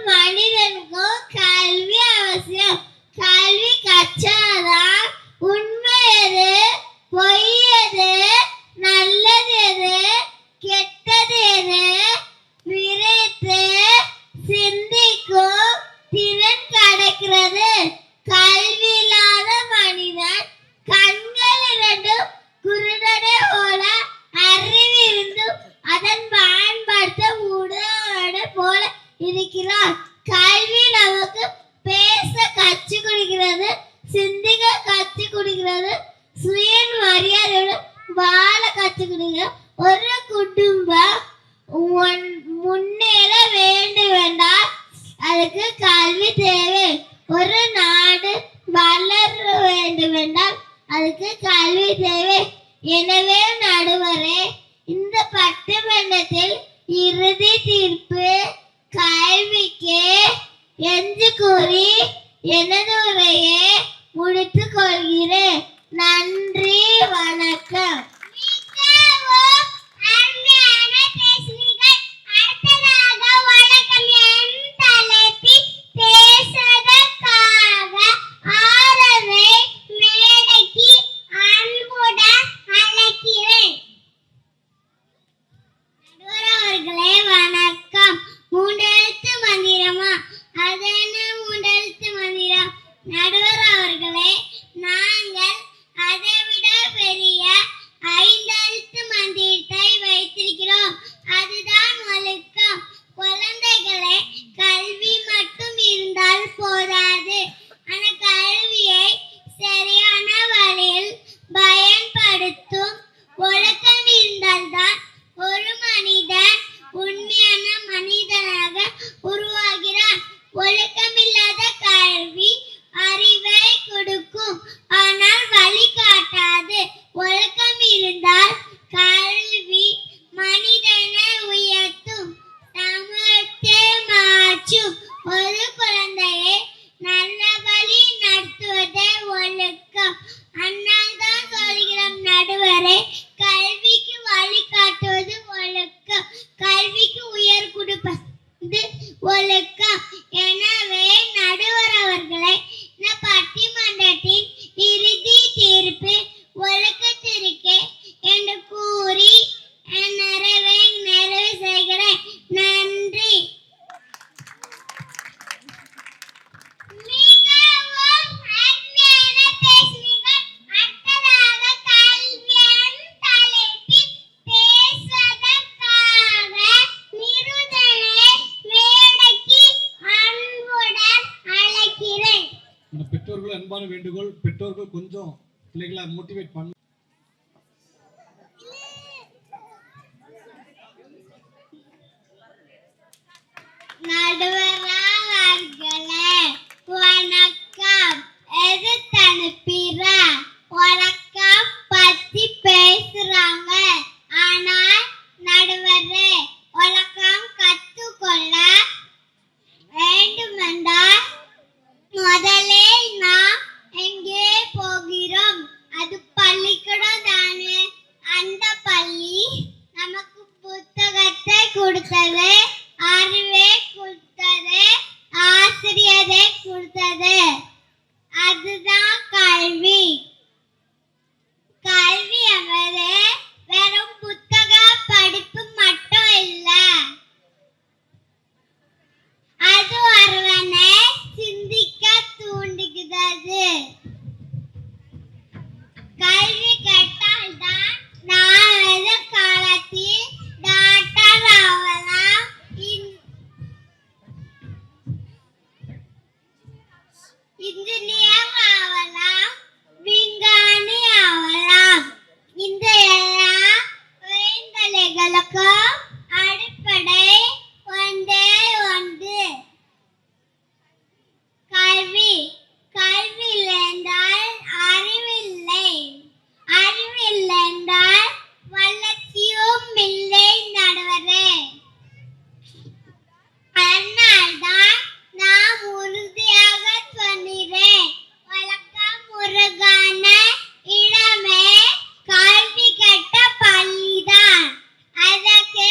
மனிதனுக்கும் கல்வி அவசியம். கல்வி கற்றாதான் உண்மை எது, பொய் எது, நல்லது எது, கெட்டது எது விரைத்து சிந்திக்கும் திறன் கிடைக்கிறது. கல்வி இல்லாத மனிதன் கண்கள் இரண்டும் குருடனே போல, அறிவு இருந்தும் அதன் பயன்படுத்த முடியாத போல இருக்கிறார். கல்வி நமக்கு பேச கற்றுக் கொடுக்கிறது, சிந்திக்க கற்றுக் கொடுக்கிறது, சுய மரியாதையுடன் வாழ கற்றுக் கொடுக்கிறது. ஒரு குடும்பம் முன்னேற வேண்டும் என்றால் அதுக்கு கல்வி தேவை. ஒரு நாடு வளர வேண்டும் என்றால் அதுக்கு கல்வி தேவை. எனவே நடுவரே, இந்த பட்டிமன்றத்தில் இறுதி தீர்ப்பு கல்விக்கே என்று கூறி எனது உரையை முடித்துக் கொள்கிறேன். நன்றி, வணக்கம். நடுவர் அவர்களே, நாங்கள் அதைவிட பெரிய 5 எழுத்து மந்திரத்தை வைத்திருக்கிறோம். அதுதான் ஒழுக்கம். குழந்தைகளே, கல்வி மட்டும் இருந்தால் போதாது. ஆனால் கல்வியை சரியான வழியில் பயன்படுத்தும் ஒழுக்கம் இருந்தால்தான் ஒரு மனிதன் உண்மையான மனிதனாக உருவாகிறான். ஒழுக்கமில்லாத கல்வி அறிவை கொடுக்கும், ஆனால் வழிகாட்டாது. ஒழுக்கம் இருந்தால் கல்வி மனிதனை உயர்த்தும், சமூகத்தை மாற்றும். ஒரு குழந்தையை நல்ல வழி நடத்துவதே ஒழுக்கம். அண்ணால் தான் சொல்கிறோம் நடுவரே, கல்விக்கு வழிகாட்டுவது ஒழுக்கம், கல்விக்கு உயர் கொடுப்பது ஒழுக்கம். எனவே நடுவர் அவர்களை, இந்த பட்டிமன்றத்தின் இறுதி தீர்ப்பு ஒழுக்கத்திற்கே என்று கூறி நிறைவு செய்கிறேன். நன்றி. பெற்றோர்கள் அன்பான வேண்டுகோள், பெற்றோர்கள் கொஞ்சம் பிள்ளைகளை மோட்டிவேட் பண்ண. நடுவர் அவர்களே, வணக்கம். எதிர்த்து அனுப்பிற வணக்கம் பத்தி பேசுறாங்க. ஆனால் நடுவரே, வணக்கம் கற்றுக்கொள்ள வேண்டுமென்றால் முதலே நாம் எங்கே போகிறோம்? அது பள்ளிக்கூடம் தானே. அந்த பள்ளி நமக்கு புத்தகத்தை கொடுத்தது, அறிவை கொடுத்தது, ஆசிரியரை கொடுத்தது. அதுதான் கல்வி. கல்வி என்பது வெறும் புத்தக படிப்பு மட்டும் இல்ல. அது ஒருவனை சிந்திக்க தூண்டுகிறது. கல்வி கற்றால்தான் நாம் எதிர்காலத்தில் டாக்டர் ஆகலாம், இன்ஜினியர் ஆகலாம், விஞ்ஞானி ஆகலாம். இந்த எல்லா வேலைகளுக்கும் அடிப்படை ஒன்றே ஒன்று, கல்வி. கல்வி இல்லை என்றால் அறிவில்லை, அறிவில்லை என்றால் வளர்ச்சியும் இல்லை நடுவரே. அதனால்தான் நாம் உறுதியாக சொன்னேன், வழக்கம் முருகான இடமே கல்வி கற்ற பள்ளிதான். அதற்கு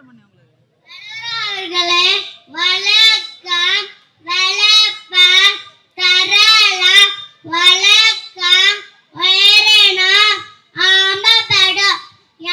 அவர்களே வணக்கம் வளப்பம் தரலாம் வணக்கம் உயரணும் ஆமப்படும்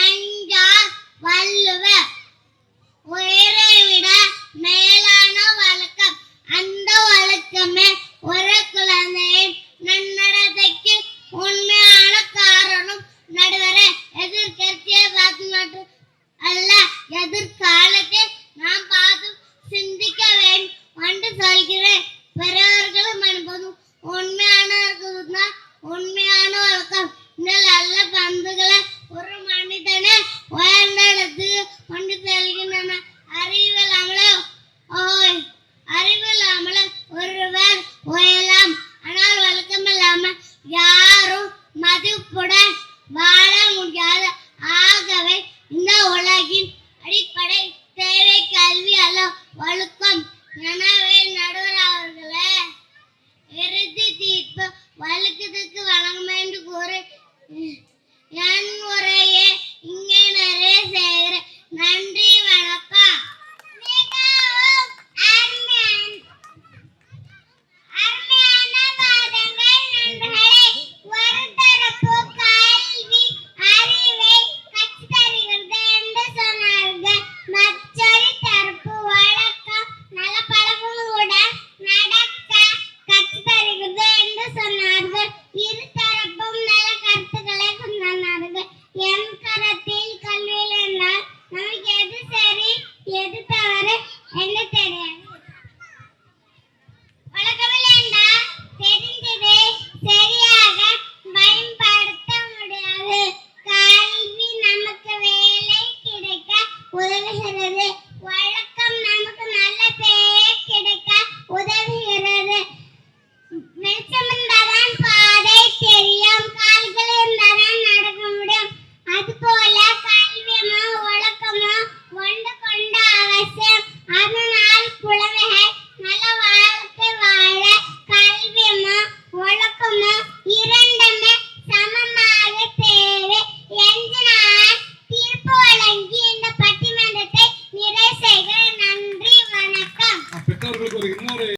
என்றார் வள்ளுவர். உயிரை விட மேலான வழக்கம். அந்த வழக்கமே ஒரு குழந்தையின் நன்னடத்தைக்கு உண்மையான காரணம். நடுவரே, எதிர்கட்சியை பார்த்து மட்டும் அல்ல, எதிர்காலத்தில் நாம் பார்த்து சிந்திக்க வேண்டும் என்று சொல்கிறேன். பெரியவர்களும் அனுப்பதும் உண்மையான உண்மையான வழக்கம். இந்த நல்ல பண்புகளை ஒரு மனிதனை உயர்ந்த இடத்துக்கு கொண்டு செல்கின்றன. அறிவில்லாமல ஒருவர் உயரலாம். ஆனால் வழக்கமில்லாமல் யாரும் மதிப்புடன் வாழ முடியாது. ஆகவே இந்த உலகின் அடிப்படை தேவை கல்வி அல்ல, ஒழுக்கம். எனவே நடுவர் அவர்களே, இறுதி தீர்ப்பு வழக்கத்துக்கு வழங்கும் என்று கூறி என் உரையை இங்கே நிறைய செய்கிறேன். நன்றி, வணக்கம். மிகவும் அருமையான வாதங்கள் நண்பர்களே. ஒரு தரப்பு கல்வி அறிவை கற்றுத்தருகிறது என்று சொன்னார்கள். மற்றொரு தரப்பு வழக்கம் நல்ல பழக்கங்களுடன் நடக்க கற்றுத்தருகிறது என்று சொன்னார்கள். இரு தரப்பும் நல்ல கருத்துக்களை கொண்டார்கள். என் கருத்தில் கல்வியில் என்றால் நமக்கு எது சரி எது தவறு என்று தெரியாது. வழக்கமில்லை என்றால் தெரிந்ததை சரியாக பயன்படுத்த முடியாது. கல்வி நமக்கு வேலை கிடைக்க உதவுகிறது. வழக்கம்